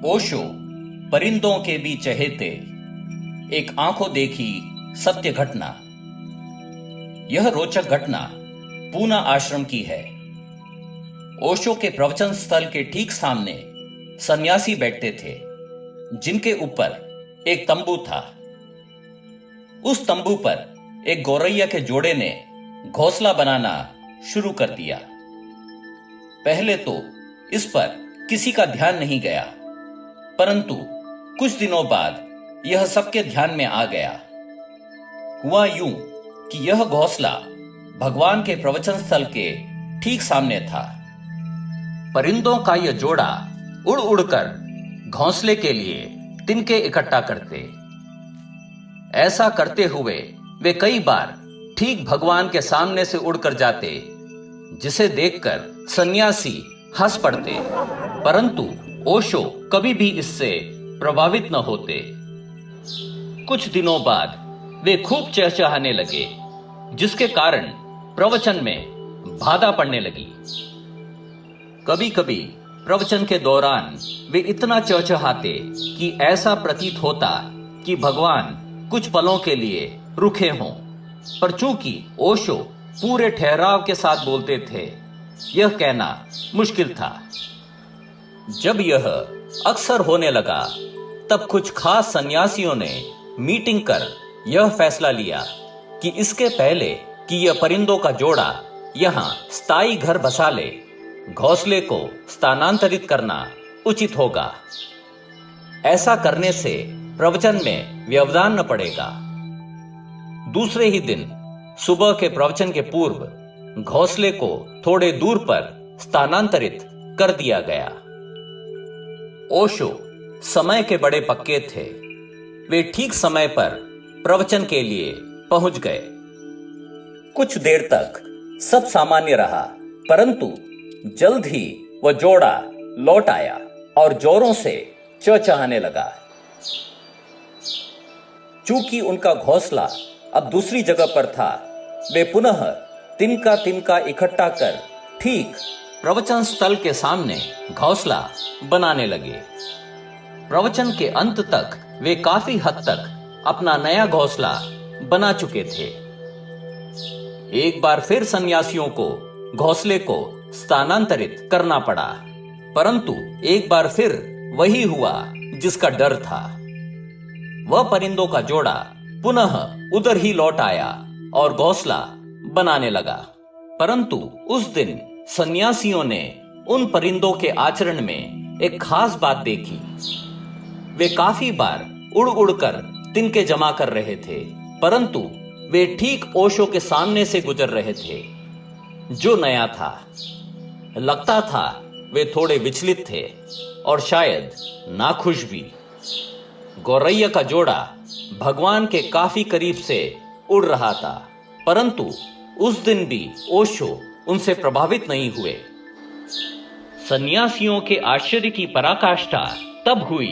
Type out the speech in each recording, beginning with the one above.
ओशो परिंदों के भी चहेते, एक आंखों देखी सत्य घटना। यह रोचक घटना पूना आश्रम की है। ओशो के प्रवचन स्थल के ठीक सामने सन्यासी बैठते थे, जिनके ऊपर एक तंबू था। उस तंबू पर एक गौरैया के जोड़े ने घोंसला बनाना शुरू कर दिया। पहले तो इस पर किसी का ध्यान नहीं गया, परंतु कुछ दिनों बाद यह सबके ध्यान में आ गया। हुआ यूं कि यह घोंसला भगवान के प्रवचन स्थल के ठीक सामने था। परिंदों का यह जोड़ा उड़ उड़कर घोंसले के लिए तिनके इकट्ठा करते। ऐसा करते हुए वे कई बार ठीक भगवान के सामने से उड़कर जाते, जिसे देखकर सन्यासी हंस पड़ते, परंतु ओशो कभी भी इससे प्रभावित न होते। कुछ दिनों बाद वे खूब चहचहाने लगे, जिसके कारण प्रवचन में बाधा पड़ने लगी। कभी कभी प्रवचन के दौरान वे इतना चहचहाते कि ऐसा प्रतीत होता कि भगवान कुछ पलों के लिए रुके हों, पर चूंकि ओशो पूरे ठहराव के साथ बोलते थे, यह कहना मुश्किल था। जब यह अक्सर होने लगा, तब कुछ खास सन्यासियों ने मीटिंग कर यह फैसला लिया कि इसके पहले कि यह परिंदों का जोड़ा यहां स्थायी घर बसा ले, घोंसले को स्थानांतरित करना उचित होगा। ऐसा करने से प्रवचन में व्यवधान न पड़ेगा। दूसरे ही दिन सुबह के प्रवचन के पूर्व घोंसले को थोड़े दूर पर स्थानांतरित कर दिया गया। ओशो समय के बड़े पक्के थे। वे ठीक समय पर प्रवचन के लिए पहुंच गए। कुछ देर तक सब सामान्य रहा, परंतु जल्द ही वह जोड़ा लौट आया और जोरों से चहचहाने लगा। चूंकि उनका घोंसला अब दूसरी जगह पर था, वे पुनः तिनका तिनका इकट्ठा कर ठीक प्रवचन स्थल के सामने घोंसला बनाने लगे। प्रवचन के अंत तक वे काफी हद तक अपना नया घोंसला बना चुके थे। एक बार फिर सन्यासियों को घोंसले को स्थानांतरित करना पड़ा, परंतु एक बार फिर वही हुआ जिसका डर था। वह परिंदों का जोड़ा पुनः उधर ही लौट आया और घोंसला बनाने लगा, परंतु उस दिन सन्यासियों ने उन परिंदों के आचरण में एक खास बात देखी। वे काफी बार उड़ उड़कर तिनके जमा कर रहे थे, परंतु वे ठीक ओशो के सामने से गुजर रहे थे, जो नया था। लगता था वे थोड़े विचलित थे और शायद नाखुश भी। गौरैया का जोड़ा भगवान के काफी करीब से उड़ रहा था, परंतु उस दिन भी ओशो उनसे प्रभावित नहीं हुए। सन्यासियों के आश्चर्य की पराकाष्ठा तब हुई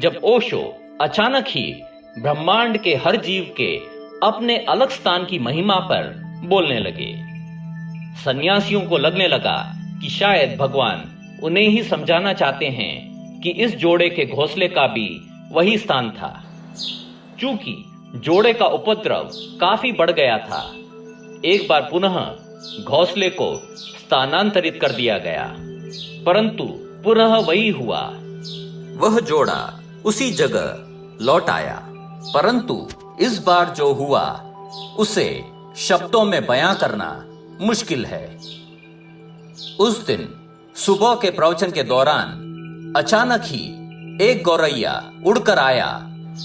जब ओशो अचानक ही ब्रह्मांड के हर जीव के अपने अलग स्थान की महिमा पर बोलने लगे। सन्यासियों को लगने लगा कि शायद भगवान उन्हें ही समझाना चाहते हैं कि इस जोड़े के घोंसले का भी वही स्थान था। चूंकि जोड़े का उपद्रव काफी बढ़ गया था, एक बार पुनः घोंसले को स्थानांतरित कर दिया गया, परंतु पुनः वही हुआ। वह जोड़ा उसी जगह लौट आया, परंतु इस बार जो हुआ उसे शब्दों में बयां करना मुश्किल है। उस दिन सुबह के प्रवचन के दौरान अचानक ही एक गौरैया उड़कर आया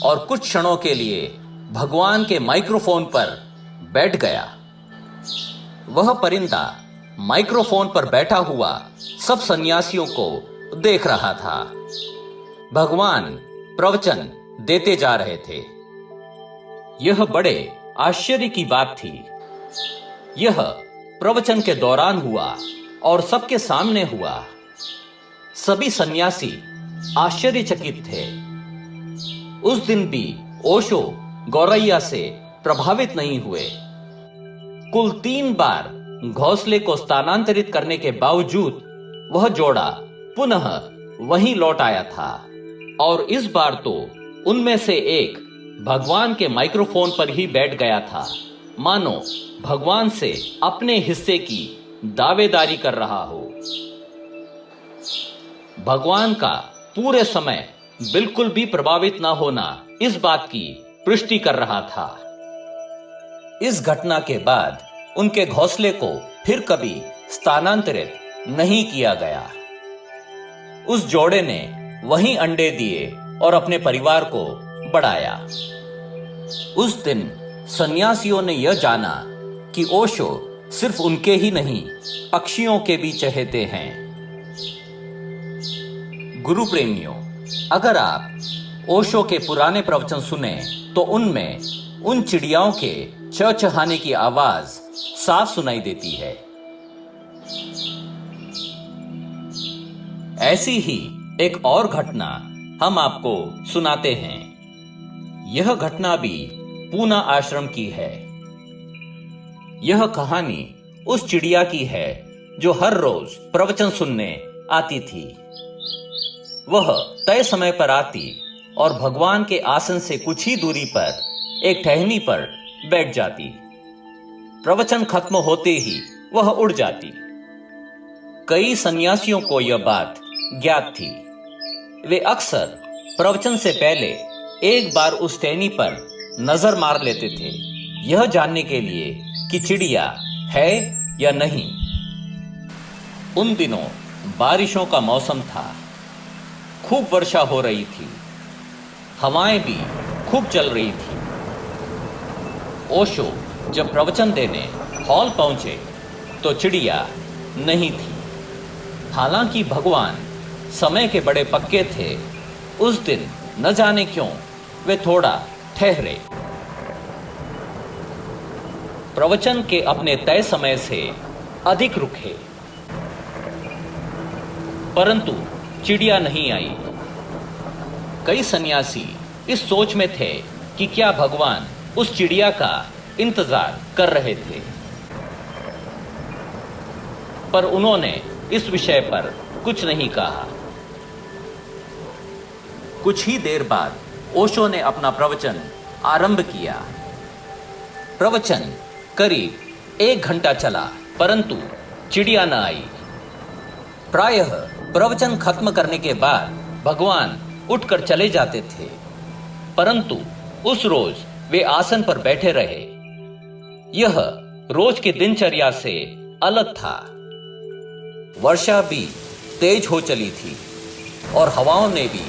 और कुछ क्षणों के लिए भगवान के माइक्रोफोन पर बैठ गया। वह परिंदा माइक्रोफोन पर बैठा हुआ सब सन्यासियों को देख रहा था। भगवान प्रवचन देते जा रहे थे। यह बड़े आश्चर्य की बात थी। यह प्रवचन के दौरान हुआ और सबके सामने हुआ। सभी सन्यासी आश्चर्यचकित थे। उस दिन भी ओशो गौरैया से प्रभावित नहीं हुए। कुल 3 बार घोंसले को स्थानांतरित करने के बावजूद वह जोड़ा पुनः वहीं लौट आया था। और इस बार तो उनमें से एक भगवान के माइक्रोफोन पर ही बैठ गया था, मानो भगवान से अपने हिस्से की दावेदारी कर रहा हो। भगवान का पूरे समय बिल्कुल भी प्रभावित न होना इस बात की पुष्टि कर रहा था। इस घटना के बाद उनके घोंसले को फिर कभी स्थानांतरित नहीं किया गया। उस जोड़े ने वहीं अंडे दिए और अपने परिवार को बढ़ाया। उस दिन सन्यासियों ने यह जाना कि ओशो सिर्फ उनके ही नहीं, पक्षियों के भी चहेते हैं। गुरु प्रेमियों, अगर आप ओशो के पुराने प्रवचन सुने तो उनमें उन चिड़ियाओं के चहचहाने की आवाज साफ सुनाई देती है। ऐसी ही एक और घटना हम आपको सुनाते हैं। यह घटना भी पूना आश्रम की है। यह कहानी उस चिड़िया की है जो हर रोज प्रवचन सुनने आती थी। वह तय समय पर आती और भगवान के आसन से कुछ ही दूरी पर एक टहनी पर बैठ जाती। प्रवचन खत्म होते ही वह उड़ जाती। कई सन्यासियों को यह बात ज्ञात थी। वे अक्सर प्रवचन से पहले एक बार उस टहनी पर नजर मार लेते थे, यह जानने के लिए कि चिड़िया है या नहीं। उन दिनों बारिशों का मौसम था। खूब वर्षा हो रही थी, हवाएं भी खूब चल रही थी। ओशो जब प्रवचन देने हॉल पहुंचे तो चिड़िया नहीं थी। हालांकि भगवान समय के बड़े पक्के थे, उस दिन न जाने क्यों वे थोड़ा ठहरे। प्रवचन के अपने तय समय से अधिक रुके, परंतु चिड़िया नहीं आई। कई सन्यासी इस सोच में थे कि क्या भगवान उस चिड़िया का इंतजार कर रहे थे, पर उन्होंने इस विषय पर कुछ नहीं कहा। कुछ ही देर बाद ओशो ने अपना प्रवचन आरंभ किया। प्रवचन करीब 1 घंटा चला, परंतु चिड़िया न आई। प्रायः प्रवचन खत्म करने के बाद भगवान उठकर चले जाते थे, परंतु उस रोज वे आसन पर बैठे रहे। यह रोज की दिनचर्या से अलग था। वर्षा भी तेज हो चली थी और हवाओं ने भी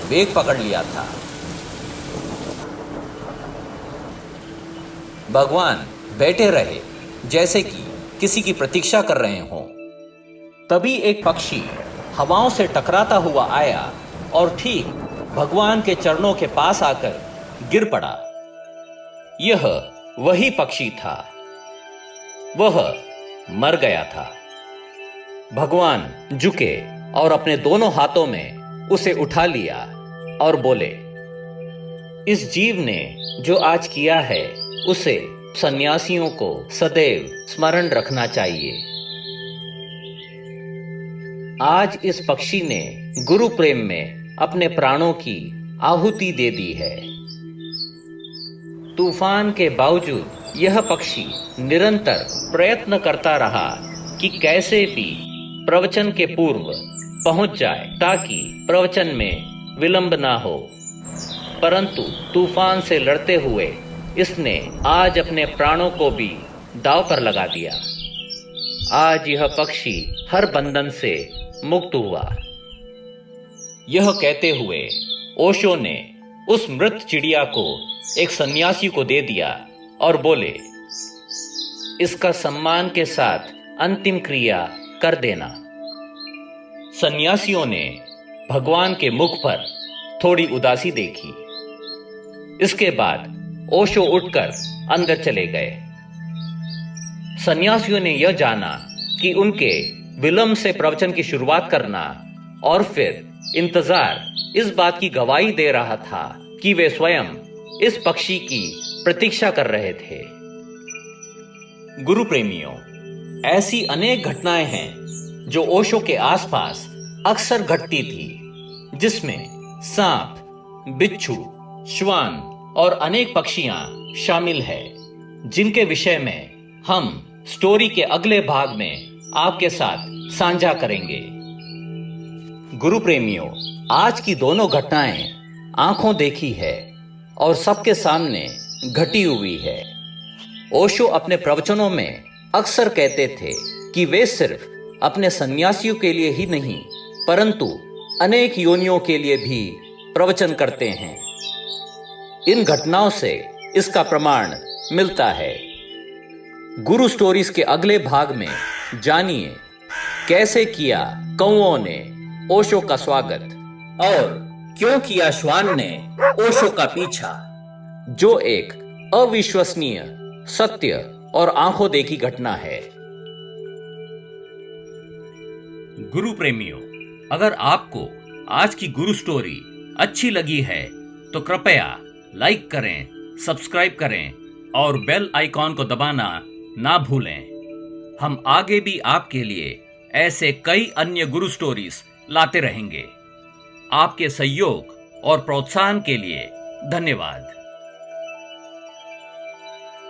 वेग पकड़ लिया था। भगवान बैठे रहे जैसे कि किसी की प्रतीक्षा कर रहे हों। तभी एक पक्षी हवाओं से टकराता हुआ आया और ठीक भगवान के चरणों के पास आकर गिर पड़ा। यह वही पक्षी था। वह मर गया था। भगवान झुके और अपने दोनों हाथों में उसे उठा लिया और बोले, इस जीव ने जो आज किया है उसे सन्यासियों को सदैव स्मरण रखना चाहिए। आज इस पक्षी ने गुरु प्रेम में अपने प्राणों की आहुति दे दी है। तूफान के बावजूद यह पक्षी निरंतर प्रयत्न करता रहा कि कैसे भी प्रवचन के पूर्व पहुंच जाए ताकि प्रवचन में विलंब ना हो। परंतु तूफान से लड़ते हुए इसने आज अपने प्राणों को भी दांव पर लगा दिया। आज यह पक्षी हर बंधन से मुक्त हुआ। यह कहते हुए ओशो ने उस मृत चिड़िया को एक सन्यासी को दे दिया और बोले, इसका सम्मान के साथ अंतिम क्रिया कर देना। सन्यासियों ने भगवान के मुख पर थोड़ी उदासी देखी। इसके बाद ओशो उठकर अंदर चले गए। सन्यासियों ने यह जाना कि उनके विलंब से प्रवचन की शुरुआत करना और फिर इंतजार इस बात की गवाही दे रहा था कि वे स्वयं इस पक्षी की प्रतीक्षा कर रहे थे। गुरु प्रेमियों, ऐसी अनेक घटनाएं हैं जो ओशो के आसपास अक्सर घटती थी, जिसमें सांप, बिच्छू, श्वान और अनेक पक्षियां शामिल है, जिनके विषय में हम स्टोरी के अगले भाग में आपके साथ साझा करेंगे। गुरु प्रेमियों, आज की दोनों घटनाएं आंखों देखी है और सबके सामने घटी हुई है। ओशो अपने प्रवचनों में अक्सर कहते थे कि वे सिर्फ अपने सन्यासियों के लिए ही नहीं परंतु अनेक योनियों के लिए भी प्रवचन करते हैं। इन घटनाओं से इसका प्रमाण मिलता है। गुरु स्टोरीज के अगले भाग में जानिए कैसे किया कौओं ने ओशो का स्वागत और क्यों किया श्वान ने ओशो का पीछा, जो एक अविश्वसनीय, सत्य और आंखों देखी घटना है। गुरु प्रेमियों, अगर आपको आज की गुरु स्टोरी अच्छी लगी है तो कृपया लाइक करें, सब्सक्राइब करें और बेल आइकॉन को दबाना ना भूलें। हम आगे भी आपके लिए ऐसे कई अन्य गुरु स्टोरीज लाते रहेंगे। आपके सहयोग और प्रोत्साहन के लिए धन्यवाद।